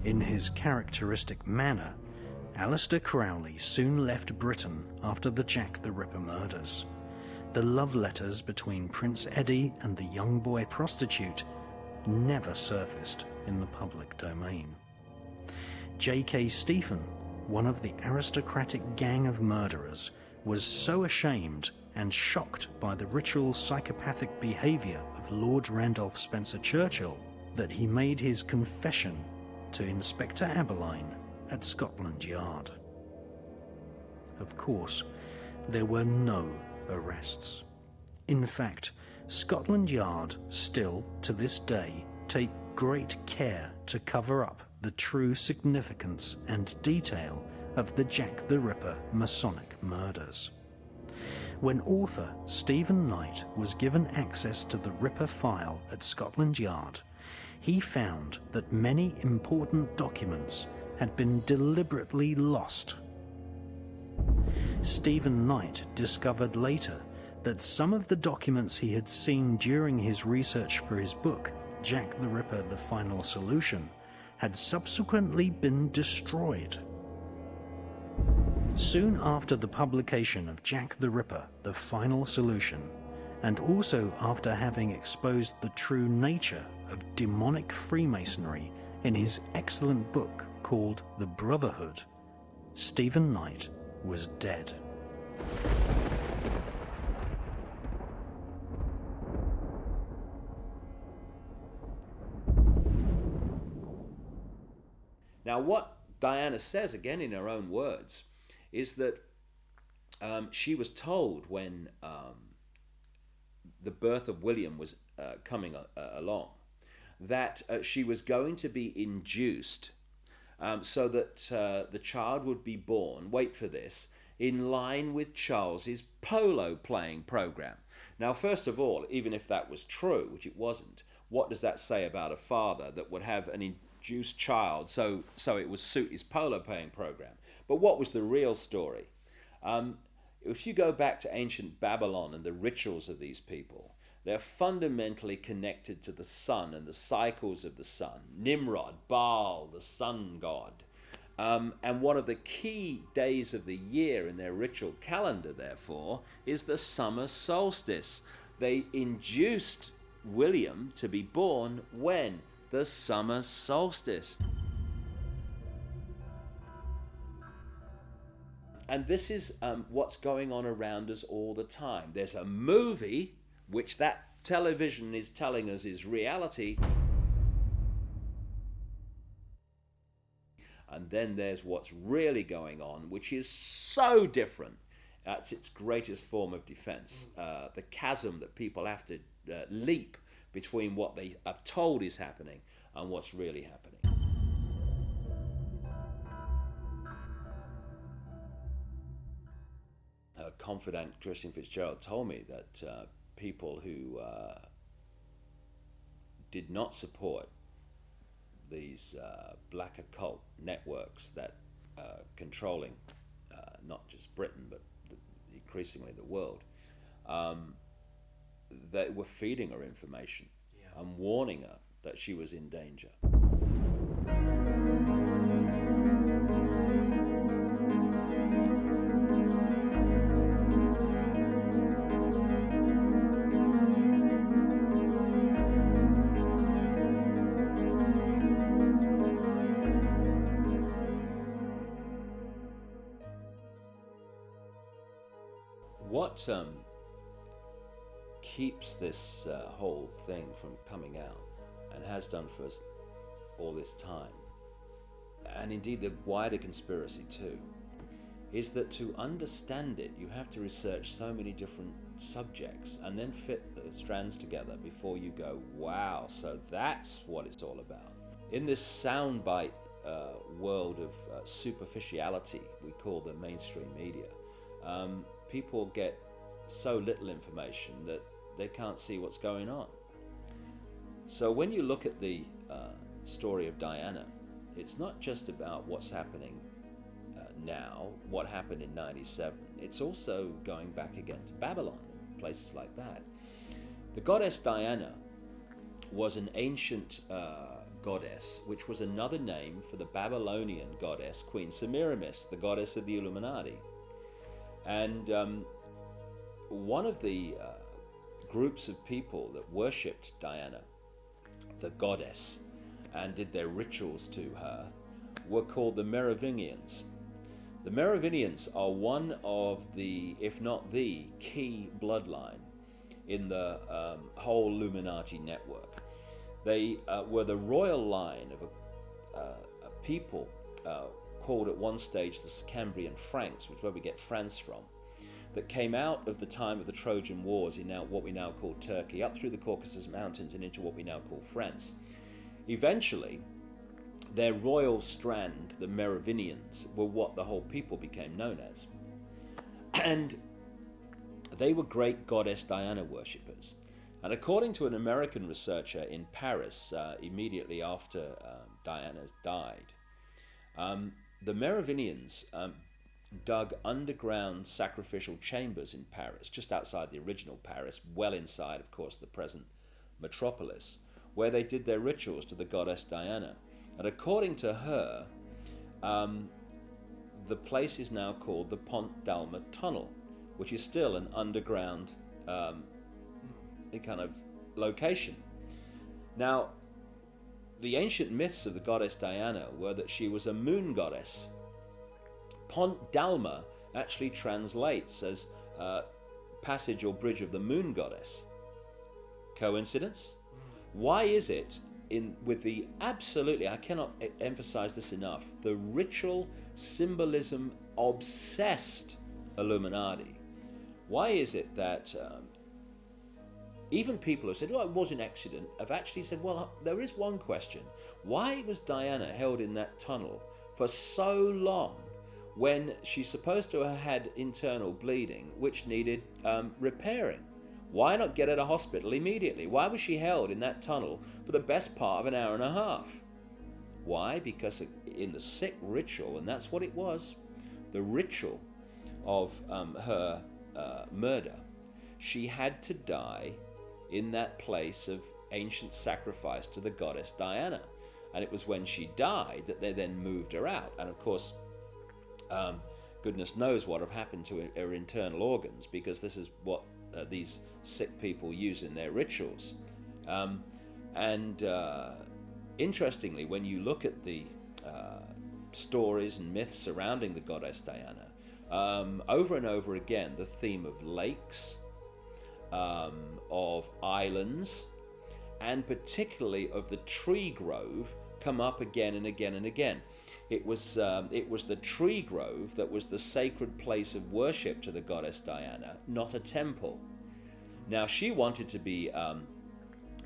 In his characteristic manner, Aleister Crowley soon left Britain after the Jack the Ripper murders. The love letters between Prince Eddie and the young boy prostitute never surfaced in the public domain. J.K. Stephen, one of the aristocratic gang of murderers, was so ashamed and shocked by the ritual psychopathic behaviour of Lord Randolph Spencer Churchill that he made his confession to Inspector Abberline at Scotland Yard. Of course, there were no arrests. In fact, Scotland Yard still, to this day, take great care to cover up the true significance and detail of the Jack the Ripper Masonic murders. When author Stephen Knight was given access to the Ripper file at Scotland Yard, he found that many important documents had been deliberately lost. Stephen Knight discovered later that some of the documents he had seen during his research for his book, Jack the Ripper: The Final Solution, had subsequently been destroyed. Soon after the publication of Jack the Ripper: The Final Solution, and also after having exposed the true nature of demonic Freemasonry in his excellent book called The Brotherhood, Stephen Knight was dead. Now, what Diana says, again in her own words, is that she was told when the birth of William was coming along that she was going to be induced so that the child would be born, wait for this, in line with Charles's polo playing program. Now, first of all, even if that was true, which it wasn't, what does that say about a father that would have an induced child so it would suit his polo playing program? But what was the real story? If you go back to ancient Babylon and the rituals of these people, they're fundamentally connected to the sun and the cycles of the sun. Nimrod, Baal, the sun god. And one of the key days of the year in their ritual calendar, therefore, is the summer solstice. They induced William to be born when? The summer solstice. And this is what's going on around us all the time. There's a movie, which that television is telling us is reality. And then there's what's really going on, which is so different. That's its greatest form of defense. The chasm that people have to leap between what they are told is happening and what's really happening. A confidant, Christian Fitzgerald, told me that people who did not support these black occult networks that controlling not just Britain but increasingly the world, they were feeding her information and warning her that she was in danger. What keeps this whole thing from coming out, and has done for us all this time, and indeed the wider conspiracy too, is that to understand it you have to research so many different subjects and then fit the strands together before you go, wow, so that's what it's all about. In this soundbite world of superficiality we call the mainstream media, people get so little information that they can't see what's going on. So when you look at the story of Diana, it's not just about what's happening now, what happened in 97. It's also going back again to Babylon, places like that. The goddess Diana was an ancient goddess, which was another name for the Babylonian goddess Queen Semiramis, the goddess of the Illuminati. And one of the groups of people that worshipped Diana, the goddess, and did their rituals to her were called the Merovingians. The Merovingians are one of the, if not the, key bloodline in the whole Illuminati network. They were the royal line of a people called at one stage the Cambrian Franks, which is where we get France from, that came out of the time of the Trojan Wars in now what we now call Turkey, up through the Caucasus Mountains and into what we now call France. Eventually, their royal strand, the Merovingians, were what the whole people became known as. And they were great goddess Diana worshippers. And according to an American researcher in Paris, immediately after Diana died, the Merovingians dug underground sacrificial chambers in Paris, just outside the original Paris, well inside, of course, the present metropolis, where they did their rituals to the goddess Diana. And according to her, the place is now called the Pont d'Alma Tunnel, which is still an underground kind of location. Now, the ancient myths of the goddess Diana were that she was a moon goddess. Pont d'Alma actually translates as passage or bridge of the moon goddess. Coincidence? Why is it with the absolutely, I cannot emphasize this enough, the ritual symbolism obsessed Illuminati? Why is it that even people who said, well, it was an accident, have actually said, well, there is one question. Why was Diana held in that tunnel for so long when she's supposed to have had internal bleeding, which needed repairing? Why not get her to hospital immediately? Why was she held in that tunnel for the best part of an hour and a half? Why? Because in the sick ritual, and that's what it was, the ritual of her murder, she had to die in that place of ancient sacrifice to the goddess Diana. And it was when she died that they then moved her out. And of course, goodness knows what have happened to her internal organs, because this is what these sick people use in their rituals. Interestingly, when you look at the stories and myths surrounding the goddess Diana, over and over again, the theme of lakes, of islands, and particularly of the tree grove come up again and again and again. It was the tree grove that was the sacred place of worship to the goddess Diana, not a temple. Now, she wanted to be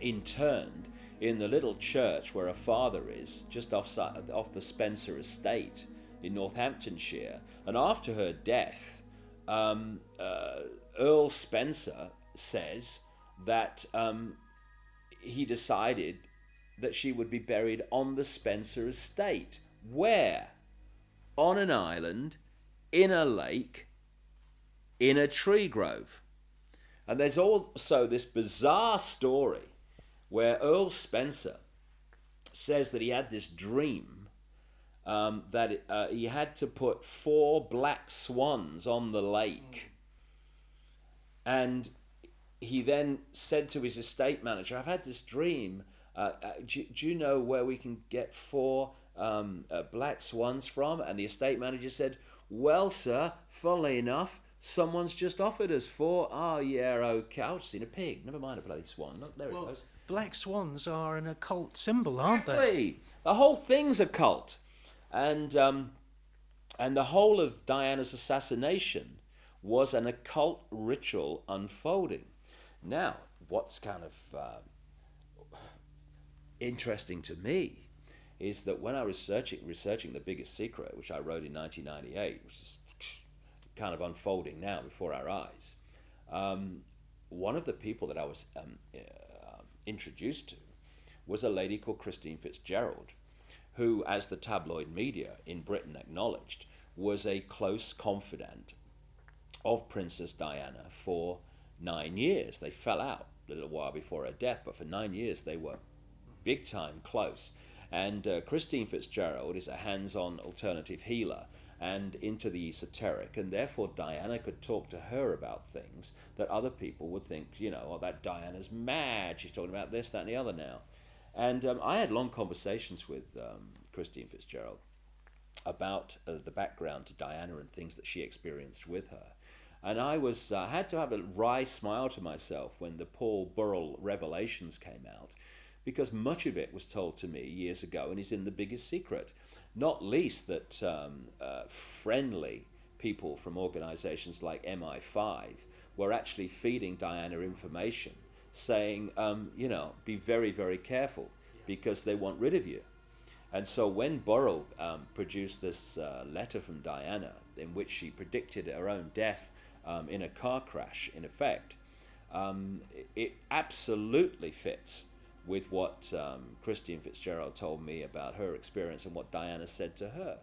interned in the little church where her father is, just off the Spencer estate in Northamptonshire. And after her death, Earl Spencer says that he decided that she would be buried on the Spencer estate. Where? On an island, in a lake, in a tree grove. And there's also this bizarre story where Earl Spencer says that he had this dream that he had to put 4 black swans on the lake. And he then said to his estate manager, I've had this dream. Do you know where we can get 4 black swans from? And the estate manager said, well, sir, funnily enough, someone's just offered us 4. Oh, yeah, okay. I've seen a pig. Never mind a bloody swan. Look, there it goes. Black swans are an occult symbol, aren't they? Exactly. The whole thing's a cult. And the whole of Diana's assassination was an occult ritual unfolding. Now, what's kind of interesting to me is that when I was researching The Biggest Secret, which I wrote in 1998, which is kind of unfolding now before our eyes, one of the people that I was introduced to was a lady called Christine Fitzgerald, who, as the tabloid media in Britain acknowledged, was a close confidant of Princess Diana for 9 years. They fell out a little while before her death, but for 9 years they were big time close. And Christine Fitzgerald is a hands-on alternative healer and into the esoteric, and therefore Diana could talk to her about things that other people would think, oh, that Diana's mad, she's talking about this, that, and the other now. And I had long conversations with Christine Fitzgerald about the background to Diana and things that she experienced with her. And I had to have a wry smile to myself when the Paul Burrell revelations came out, because much of it was told to me years ago and is in The Biggest Secret. Not least that friendly people from organizations like MI5 were actually feeding Diana information, saying, be very, very careful because they want rid of you. And so when Burrell produced this letter from Diana in which she predicted her own death in a car crash, in effect, it absolutely fits with what Christine Fitzgerald told me about her experience and what Diana said to her.